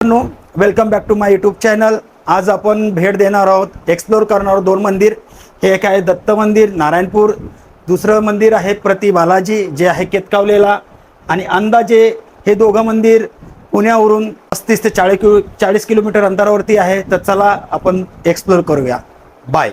मित्रांनो, welcome back to my YouTube channel. आज आपण भेट देणार आहोत, एक्सप्लोर करणार आहोत दोन मंदिर. हे एक आहे दत्त मंदिर नारायणपूर, दुसरं मंदिर आहे प्रति बालाजी जे आहे केतकावलेला. आणि अंदाजे हे दोघं मंदिर पुण्यावरून 35 ते 40 किलोमीटर अंतरावरती आहे. तर चला आपण एक्सप्लोर करूया. बाय.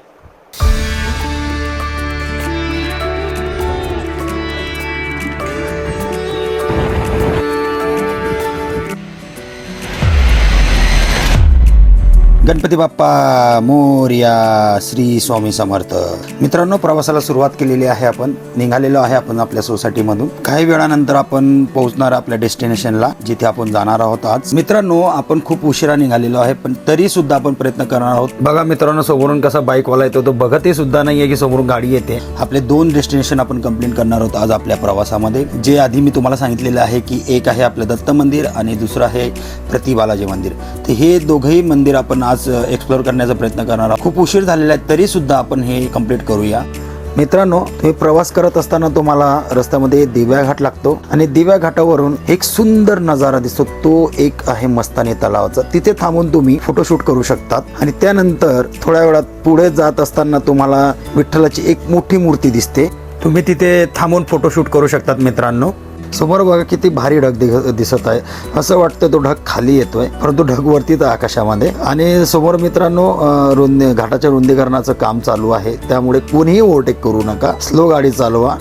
गणपती बाप्पा मोरया. श्री स्वामी समर्थ. मित्रांनो, प्रवासाला सुरुवात केलेली आहे. आपण निघालेलो आहे आपण आपल्या सोसायटीमधून. काही वेळानंतर आपण पोहोचणार आपल्या डेस्टिनेशनला, जिथे आपण जाणार आहोत. आज मित्रांनो, आपण खूप उशिरा निघालेलो आहे, पण तरी सुद्धा आपण प्रयत्न करणार आहोत. बघा मित्रांनो, समोरून कसा बाईकवाला येतो तो बघतही सुद्धा नाहीये की समोरून गाडी येते. आपले दोन डेस्टिनेशन आपण कंप्लीट करणार आहोत आज आपल्या प्रवासामध्ये. जे आधी मी तुम्हाला सांगितलेलं आहे की एक आहे आपलं दत्त मंदिर आणि दुसरं आहे प्रति बालाजी मंदिर. तर हे दोघंही मंदिर आपण आज एक्सप्लोर करण्याचा प्रयत्न करणार आहोत. खूप उशीर झालेला आहे तरी सुद्धा आपण हे कंप्लीट करूया. मित्रांनो, तुम्ही प्रवास करत असताना तुम्हाला रस्त्यामध्ये दिव्या घाट लागतो आणि दिव्या घाटावरून एक सुंदर नजारा दिसतो. तो एक आहे मस्तानी तलावाचा. तिथे थांबून तुम्ही फोटोशूट करू शकतात आणि त्यानंतर थोड्या वेळात पुढे जात असताना तुम्हाला विठ्ठलाची एक मोठी मूर्ती दिसते. तुम्ही तिथे थांबून फोटोशूट करू शकतात. मित्रांनो, समोर बघा किती भारी ढग दिसत आहे. असं वाटतं तो ढग खाली येतोय, परंतु ढग वरतीच आकाशामध्ये. आणि समोर मित्रांनो घाटाच्या रुंदीकरणाचं काम चालू आहे, त्यामुळे कोणीही ओव्हरटेक करू नका. स्लो गाडी चालवा.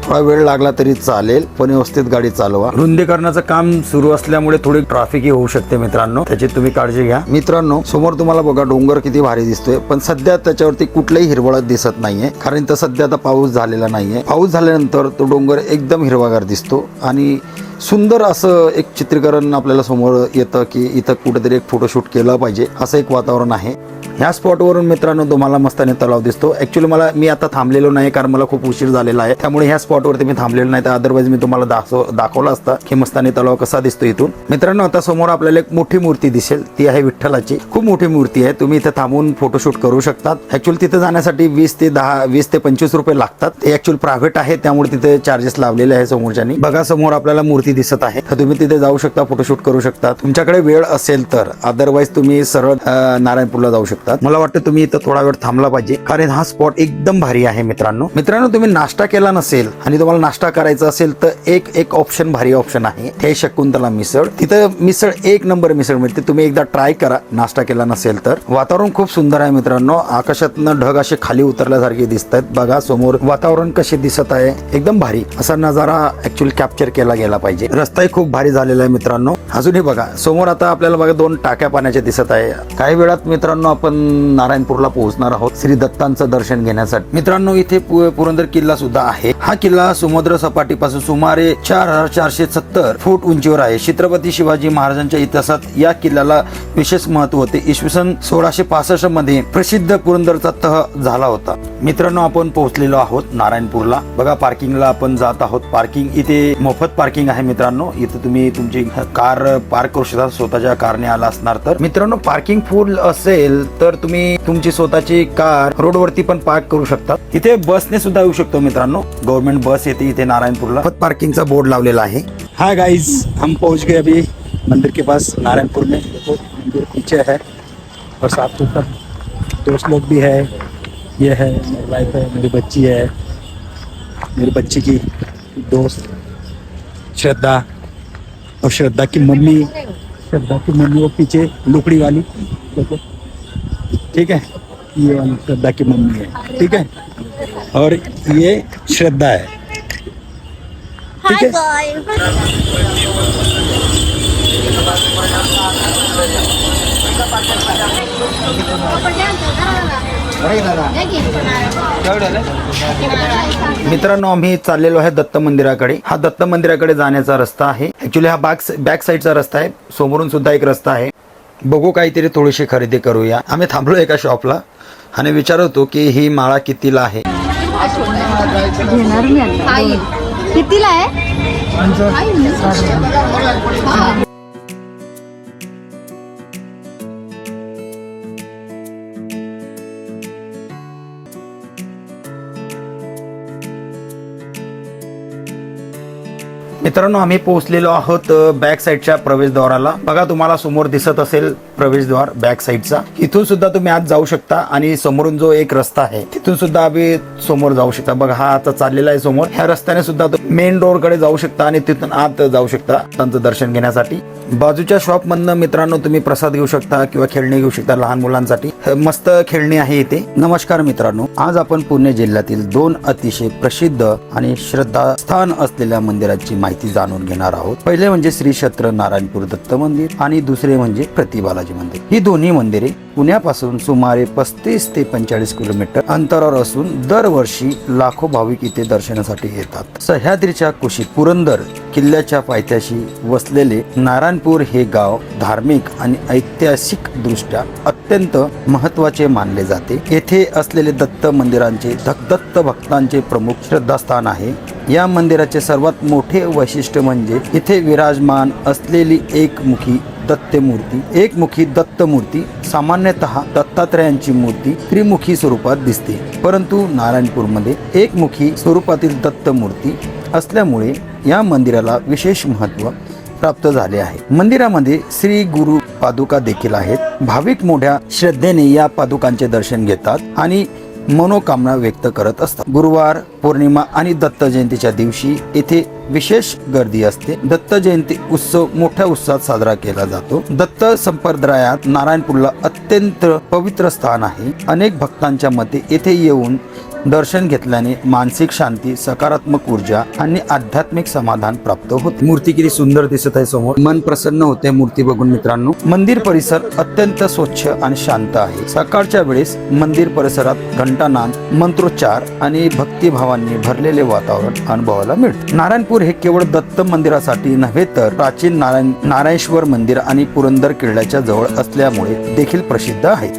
थोडा वेळ लागला तरी चालेल, पण व्यवस्थित गाडी चालवा. रुंदीकरणाचं काम सुरू असल्यामुळे थोडी ट्रॅफिकही होऊ शकते मित्रांनो, त्याची तुम्ही काळजी घ्या. मित्रांनो, समोर तुम्हाला बघा डोंगर किती भारी दिसतोय, पण सध्या त्याच्यावरती कुठलाही हिरवळ दिसत नाहीये, कारण तर सध्या आता पाऊस झालेला नाहीये. पाऊस झाल्यानंतर तो डोंगर एकदम हिरवागार दिसतो आणि सुंदर असं एक चित्रीकरण आपल्याला समोर येतं की इथं कुठेतरी एक फोटोशूट केलं पाहिजे, असं एक वातावरण आहे. ह्या स्पॉटवरून मित्रांनो तुम्हाला मस्तानी तलाव दिसतो. ऍक्च्युली मी आता थांबलेलो नाही, कारण मला खूप उशीर झालेला आहे, त्यामुळे ह्या स्पॉटवरती मी थांबलेलो नाही. तर अदरवाईज मी तुम्हाला दाखवलं असतं की मस्तानी तलाव कसा दिसतो इथून. मित्रांनो, आता समोर आपल्याला एक मोठी मूर्ती दिसेल, ती आहे विठ्ठलाची. खूप मोठी मूर्ती आहे. तुम्ही इथे थांबून फोटोशूट करू शकतात. ऍक्च्युअली तिथे जाण्यासाठी 20 ते 25 रुपये लागतात. ते ऍक्च्युअली प्रायव्हेट आहे, त्यामुळे तिथे चार्जेस लावलेले आहे समोरच्यानी. बघा समोर आपल्याला मूर्ती दिसत आहे, तर तुम्ही तिथे जाऊ शकता, फोटोशूट करू शकता तुमच्याकडे वेळ असेल तर. अदरवाईज तुम्ही सरळ नारायणपूरला जाऊ शकता. मला वाटतं तुम्ही इथं थोडा वेळ थांबला पाहिजे, कारण हा स्पॉट एकदम भारी आहे. मित्रांनो, तुम्ही नाश्ता केला नसेल आणि तुम्हाला नाश्ता करायचा असेल तर एक ऑप्शन, भारी ऑप्शन आहे, ते शकुंतला मिसळ. तिथं मिसळ एक नंबर मिसळ मिळते. तुम्ही एकदा ट्राय करा नाश्ता केला नसेल तर. वातावरण खूप सुंदर आहे मित्रांनो. आकाशातनं ढग असे खाली उतरल्यासारखे दिसत आहेत. बघा समोर वातावरण कसे दिसत आहे, एकदम भारी असा नजारा ऍक्च्युअली कॅप्चर केला गेला पाहिजे. रस्ताही खूप भारी झालेला आहे मित्रांनो. अजूनही बघा समोर आता आपल्याला बघा 2 टाक्या पाण्याच्या दिसत आहे. काही वेळात मित्रांनो आपण नारायणपूरला पोहोचणार आहोत श्री दत्तांचं दर्शन घेण्यासाठी. मित्रांनो, इथे पुरंदर किल्ला सुद्धा आहे. हा किल्ला समुद्र सपाटीपासून सुमारे 4470 फूट उंचीवर आहे. छत्रपती शिवाजी महाराजांच्या इतिहासात या किल्ल्याला विशेष महत्व होते. इसवी सन 1665 मध्ये प्रसिद्ध पुरंदरचा तह झाला होता. मित्रांनो, आपण पोहोचलेलो आहोत नारायणपूरला. बघा पार्किंगला आपण जात आहोत. पार्किंग इथे मोफत पार्किंग आहे मित्रांनो. इथे तुम्ही तुमची कार पार्क करू शकता, स्वतःच्या कारने आला असणार तर. मित्रांनो, पार्किंग फुल असेल तर तुम्ही तुमची स्वतःची कार रोडवरती पण पार्क करू शकता. इथे बसने सुद्धा येऊ शकतो मित्रांनो. गव्हर्नमेंट बस येते इथे नारायणपूरला. पार्किंगचा बोर्ड लावलेला आहे. हाय गाइस, हम पहुंच गए अभी मंदिर के पास नारायणपुर में. देखो मंदिर पीछे है और साथ में दोस्त लोग भी है. ये है मेरी वाइफ है, मेरी बच्ची है, मेरी बच्ची की दोस्त श्रद्धा, और श्रद्धा की मम्मी वो पीछे लुकड़ी वाली देखो, ठीक है. ये श्रद्धा की मम्मी है, ठीक है. और ये श्रद्धा है, ठीक है. मित्रांनो, आम्ही चाललेलो आहे दत्त मंदिराकडे. हा दत्त मंदिराकडे जाण्याचा रस्ता आहे. ऍक्च्युली हा बॅक साईडचा रस्ता आहे. समोरून सुद्धा एक रस्ता आहे. बघू काहीतरी थोडीशी खरेदी करूया. आम्ही थांबलो एका शॉपला आणि विचारतो की ही माळा कितीला आहे. कितीला आहे? मित्रांनो, आम्ही पोहोचलेलो आहोत बॅक साईडच्या प्रवेशद्वाराला. बघा, तुम्हाला समोर दिसत असेल प्रवेशद्वार बॅक साईडचा. इथून सुद्धा तुम्ही आत जाऊ शकता आणि समोरून जो एक रस्ता आहे तिथून सुद्धा आम्ही समोर जाऊ शकता. बघा, हा आता चाललेला आहे समोर. ह्या रस्त्याने सुद्धा मेन रोड कडे जाऊ शकता आणि तिथून आत जाऊ शकता त्यांचं दर्शन घेण्यासाठी. बाजूच्या शॉप मधनं मित्रांनो तुम्ही प्रसाद घेऊ शकता किंवा खेळणी घेऊ शकता लहान मुलांसाठी. मस्त खेळणी आहे इथे. नमस्कार मित्रांनो, आज आपण पुणे जिल्ह्यातील 2 अतिशय प्रसिद्ध आणि श्रद्धास्थान असलेल्या मंदिराची माहिती जाणून घेणार आहोत. पहिले म्हणजे श्री क्षेत्र नारायणपूर दत्त मंदिर आणि दुसरे म्हणजे प्रतिबालाजी मंदिर. ही दोन्ही मंदिरे पुण्यापासून सुमारे 35 ते 45 किलोमीटर अंतरावर असून दरवर्षी लाखो भाविक इथे दर्शनासाठी येतात. सह्याद्रीच्या कुशीत पुरंदर किल्ल्याच्या पायथ्याशी वसलेले नारायणपूर हे गाव धार्मिक आणि ऐतिहासिक दृष्ट्या अत्यंत महत्त्वाचे मानले जाते. येथे असलेले दत्त मंदिरांचे दत्त भक्तांचे प्रमुख श्रद्धास्थान आहे. या मंदिराचे सर्वात मोठे वैशिष्ट्य म्हणजे इथे विराजमान असलेली एकमुखी दत्त मूर्ती सामान्यतः दत्तात्रयांची मूर्ती त्रिमुखी स्वरूपात दिसते, परंतु नारायणपूरमध्ये एकमुखी स्वरूपातील दत्त मूर्ती असल्यामुळे या मंदिराला विशेष महत्त्व प्राप्त झाले आहे. मंदिरामध्ये श्री गुरु पादुका देखील आहेत. भाविक मोठ्या श्रद्धेने या पादुकांचे दर्शन घेतात आणि मनोकामना व्यक्त करत असतात. गुरुवार, पौर्णिमा आणि दत्त जयंतीच्या दिवशी येथे विशेष गर्दी असते. दत्त जयंती उत्सव मोठ्या उत्साहात साजरा केला जातो. दत्त संप्रदायात नारायणपूरला अत्यंत पवित्र स्थान आहे. अनेक भक्तांच्या मते येथे येऊन दर्शन घेतल्याने मानसिक शांती, सकारात्मक ऊर्जा आणि आध्यात्मिक समाधान प्राप्त होते. मूर्ती किती सुंदर दिसत आहे समोर. मन प्रसन्न होते मूर्ती बघून मित्रांनो. मंदिर परिसर अत्यंत स्वच्छ आणि शांत आहे. सकाळच्या वेळेस मंदिर परिसरात घंटानाद, मंत्रोच्चार आणि भक्तिभावांनी भरलेले वातावरण अनुभवायला मिळते. नारायणपूर हे केवळ दत्त मंदिरासाठी नव्हे तर प्राचीन नारायणेश्वर मंदिर आणि पुरंदर किल्ल्याच्या जवळ असल्यामुळे देखील प्रसिद्ध आहे.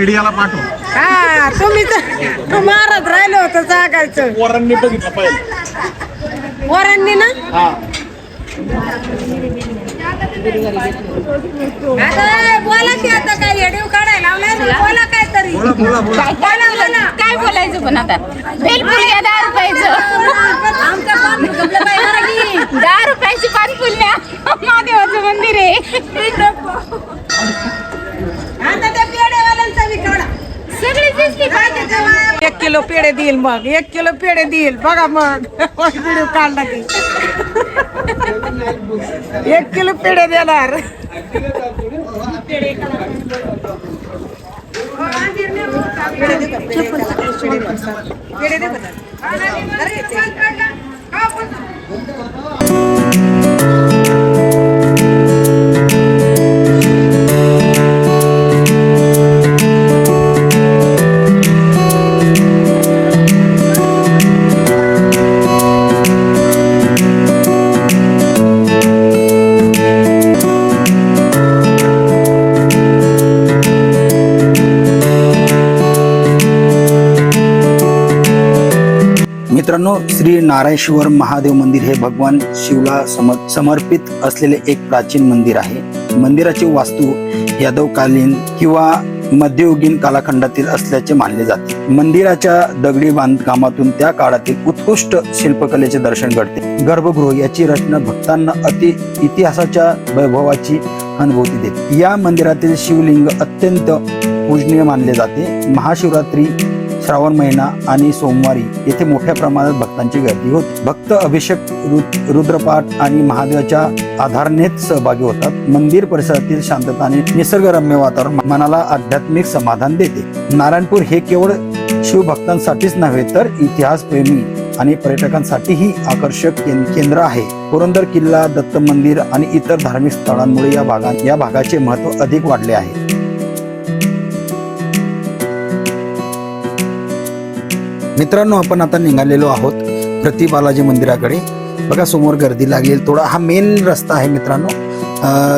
मीडियाला पाठव. हा तुम्ही तर मारत राहिलो होतं सांगायचं. पोरांनी बघितलं पाहिजे. पोरांनी ना हा आता बोला की आता काय येडीव काढायला लावलाय ना, बोला काय तरी. काय बोलायचं पण आता बेलफुल घ्या 10 रुपयाचं. आमच्या पाणी गपलं बाई जरा की. 10 रुपयाची पानफुल न्या. महादेवाचं मंदिर आहे. आता त्या पेढेवाल्यांचा बी काढा. सगळी दिसली पाहिजे तेव्हा. 1 किलो पेढे देईल मग, 1 किलो पेढे देईल बघा मग. व्हिडिओ काढला की 1 किलो पेढे देणार. पेढे दे बघा. मित्रांनो, श्री नारायणेश्वर महादेव मंदिर हे भगवान शिवला समर्पित असलेले एक प्राचीन मंदिर आहे. मंदिराची वास्तू यादवकालीन किंवा मध्ययुगीन कालखंडातील असल्याचे मानले जाते. मंदिराच्या दगडी बांधकामातून त्या काळातील उत्कृष्ट शिल्पकलेचे दर्शन घडते. गर्भगृह याची रचना भक्तांना इतिहासाच्या वैभवाची अनुभूती देते. या मंदिरातील शिवलिंग अत्यंत पूजनीय मानले जाते. महाशिवरात्री, श्रावण महिना आणि सोमवारी येथे मोठ्या प्रमाणात भक्तांची गर्दी होते. भक्त अभिषेक, रुद्रपाठ आणि महादेवाच्या आराधनेत सहभागी होतात. मंदिर परिसरातील शांतता आणि निसर्गरम्य वातावरण मनाला आध्यात्मिक समाधान देते. नारायणपूर हे केवळ शिवभक्तांसाठीच नव्हे तर इतिहासप्रेमी आणि पर्यटकांसाठीही आकर्षक केंद्र आहे. पुरंदर किल्ला, दत्त मंदिर आणि इतर धार्मिक स्थळांमुळे या भागाचे महत्त्व अधिक वाढले आहे. मित्रांनो, आपण आता निघालेलो आहोत प्रति बालाजी मंदिराकडे. बघा समोर गर्दी लागली. थोडा हा मेन रस्ता आहे मित्रांनो.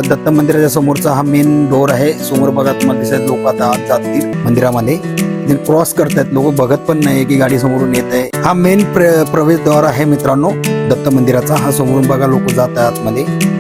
दत्त मंदिराच्या समोरचा हा मेन डोर आहे. समोर बघा तुम्हाला दिसत लोक आता आत जातील मंदिरामध्ये. क्रॉस करतायत लोक, बघत पण नाही की गाडी समोरून येत आहे. हा मेन प्रवेशद्वार आहे मित्रांनो दत्त मंदिराचा. हा समोरून बघा लोक जात आहे आतमध्ये.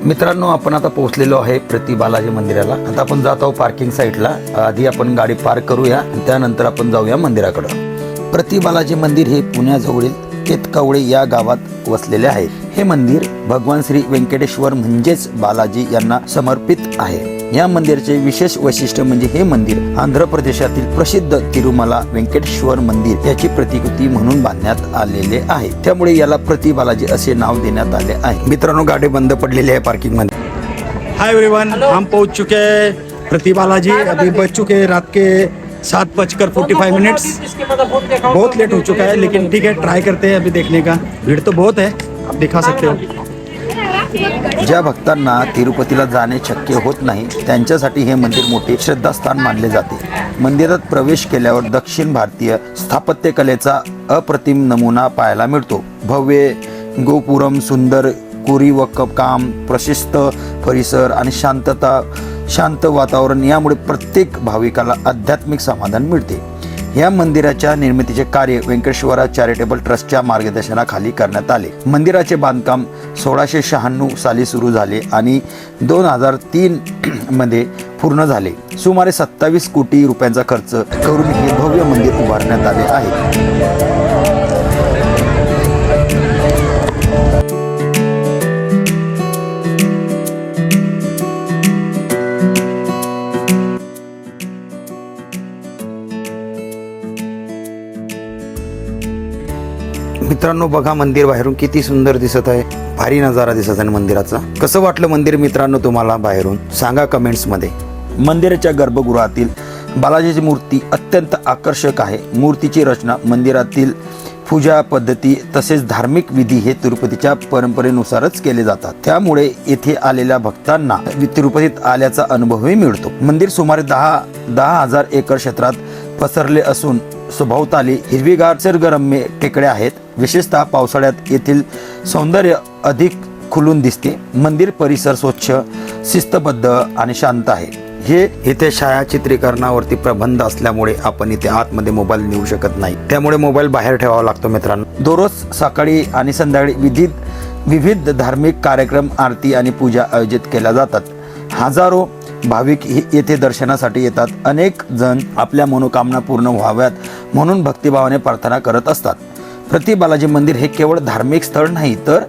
मित्रांनो, आपण आता पोहोचलेलो आहे प्रति बालाजी मंदिराला. आता आपण जात आहोत पार्किंग साईडला. आधी आपण गाडी पार्क करूया, त्यानंतर आपण जाऊया मंदिराकडे. प्रति बालाजी मंदिर हे पुण्याजवळील केतकावळे या गावात वसलेले आहे. हे मंदिर भगवान श्री व्यंकटेश्वर म्हणजेच बालाजी यांना समर्पित आहे. या मंदिराचे विशेष वैशिष्ट्य म्हणजे हे मंदिर आंध्र प्रदेशातील प्रसिद्ध तिरुमला व्यंकटेश्वर मंदिर याची प्रतिकृती म्हणून बांधण्यात आलेले आहे. त्यामुळे याला प्रति बालाजी असे नाव देण्यात आले आहे. मित्रांनो, गाडी बंद पडलेली आहे पार्किंग मध्ये. हाय एवरीवन, हम पहुंच चुके हैं प्रति बालाजी. अभी बज चुके हैं रात के 7:45. बहुत लेट हो चुका है, लेकिन ठीक है, ट्राई करते हैं अभी देखने का. भीड़ तो बहुत है, आप दिखा सकते हो. ज्या भक्तांना तिरुपतीला जाणे शक्य होत नाही त्यांच्यासाठी हे मंदिर मोठे श्रद्धास्थान मानले जाते. मंदिरात प्रवेश केल्यावर दक्षिण भारतीय स्थापत्यकलेचा अप्रतिम नमुना पाहायला मिळतो. भव्य गोपुरम, सुंदर कोरीव काम, प्रशस्त परिसर आणि शांत वातावरण यामुळे प्रत्येक भाविकाला आध्यात्मिक समाधान मिळते. या मंदिराच्या निर्मितीचे कार्य व्यंकटेश्वरा चॅरिटेबल ट्रस्टच्या मार्गदर्शनाखाली करण्यात आले. मंदिराचे बांधकाम 1696 साली सुरू झाले आणि 2003 मध्ये पूर्ण झाले. सुमारे 27 कोटी रुपयांचा खर्च करून हे भव्य मंदिर उभारण्यात आले आहे. मित्रांनो, बघा मंदिर बाहेरून किती सुंदर दिसत आहे. भारी नजारा दिसत आहे मंदिराचा. कसं वाटलं मंदिर मित्रांनो तुम्हाला बाहेरून? सांगा कमेंट्स मध्ये. मंदिराच्या गर्भगृहातील बालाजीची मूर्ती अत्यंत आकर्षक आहे. मूर्तीची रचना, मंदिरातील पूजा पद्धती तसेच धार्मिक विधी हे तिरुपतीच्या परंपरेनुसारच केले जातात. त्यामुळे येथे आलेल्या भक्तांना तिरुपतीत आल्याचा अनुभवही मिळतो. मंदिर सुमारे 10,000 एकर क्षेत्रात पसरले असून सभोवताली हिरवीगार निसर्गरम्य टेकड्या आहेत. विशेषतः पावसाळ्यात येथील सौंदर्य अधिक खुलून दिसते. मंदिर परिसर स्वच्छ, शिस्तबद्ध आणि शांत आहे. हे इथे छायाचित्रीकरणावरती प्रबंध असल्यामुळे आपण इथे आतमध्ये मोबाईल नेऊ शकत नाही. त्यामुळे मोबाईल बाहेर ठेवावा लागतो मित्रांनो. दररोज सकाळी आणि संध्याकाळी विविध धार्मिक कार्यक्रम, आरती आणि पूजा आयोजित केल्या जातात. हजारो भाविक येथे दर्शनासाठी येतात. अनेक जण आपल्या मनोकामना पूर्ण व्हाव्यात म्हणून भक्तिभावाने प्रार्थना करत असतात. प्रति बालाजी मंदिर हे केवळ धार्मिक स्थळ नाही तर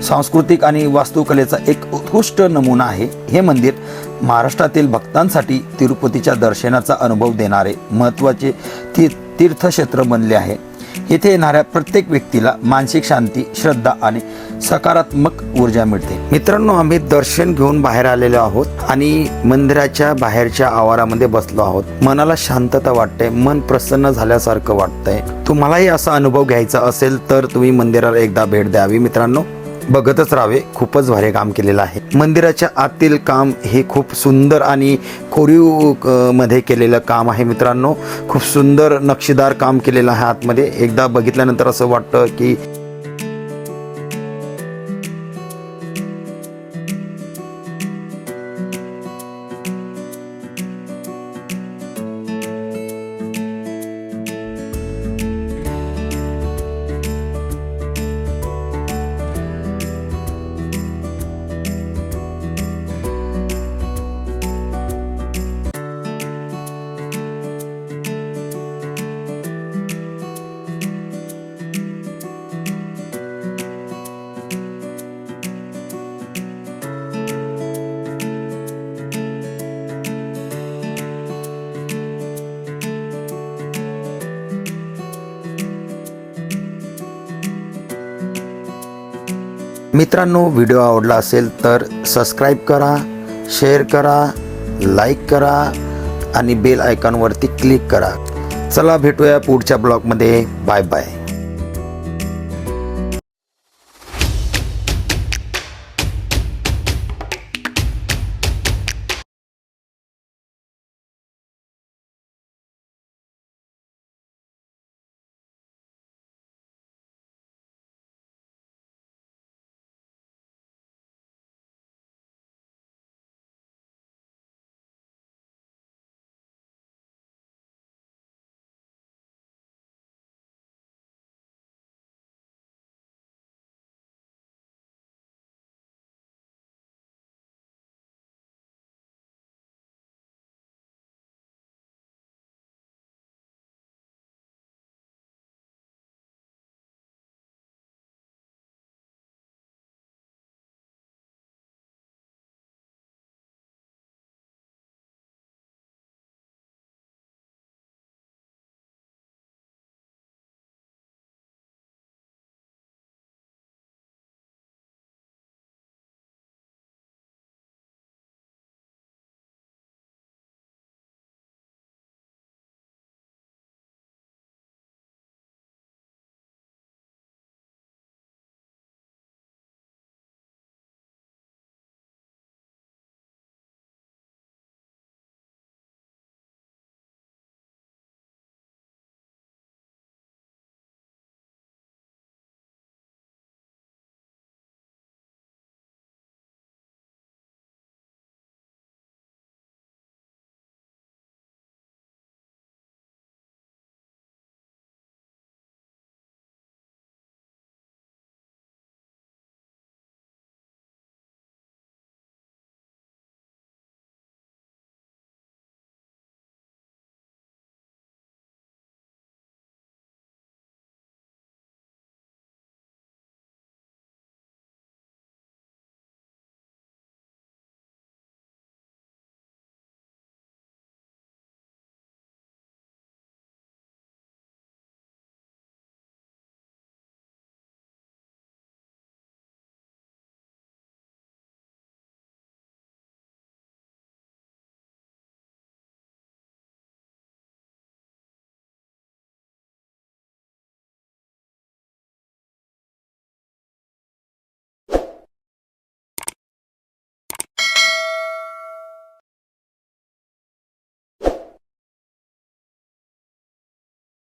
सांस्कृतिक आणि वास्तुकलेचा एक उत्कृष्ट नमुना आहे. हे मंदिर महाराष्ट्रातील भक्तांसाठी तिरुपतीच्या दर्शनाचा अनुभव देणारे महत्त्वाचे तीर्थक्षेत्र बनले आहे. येथे येणाऱ्या प्रत्येक व्यक्तीला मानसिक शांती, श्रद्धा आणि सकारात्मक ऊर्जा मिळते. मित्रांनो, आम्ही दर्शन घेऊन बाहेर आलेलो आहोत आणि मंदिराच्या बाहेरच्या आवारामध्ये बसलो आहोत. मनाला शांतता वाटते, मन प्रसन्न झाल्यासारखं वाटतंय. तुम्हालाही असा अनुभव घ्यायचा असेल तर तुम्ही मंदिराला एकदा भेट द्यावी मित्रांनो. बघतच राहावे, खूपच भारी काम केलेलं आहे. मंदिराच्या आतील काम हे खूप सुंदर आणि कोरीव मध्ये केलेलं काम आहे मित्रांनो. खूप सुंदर नक्षीदार काम केलेलं आहे आतमध्ये. एकदा बघितल्यानंतर असं वाटतं की मित्रांनो, व्हिडिओ आवडला असेल तर सबस्क्राईब करा, शेअर करा, लाईक करा आणि बेल आयकॉनवरती क्लिक करा. चला भेटूया पुढच्या ब्लॉगमध्ये. Bye bye.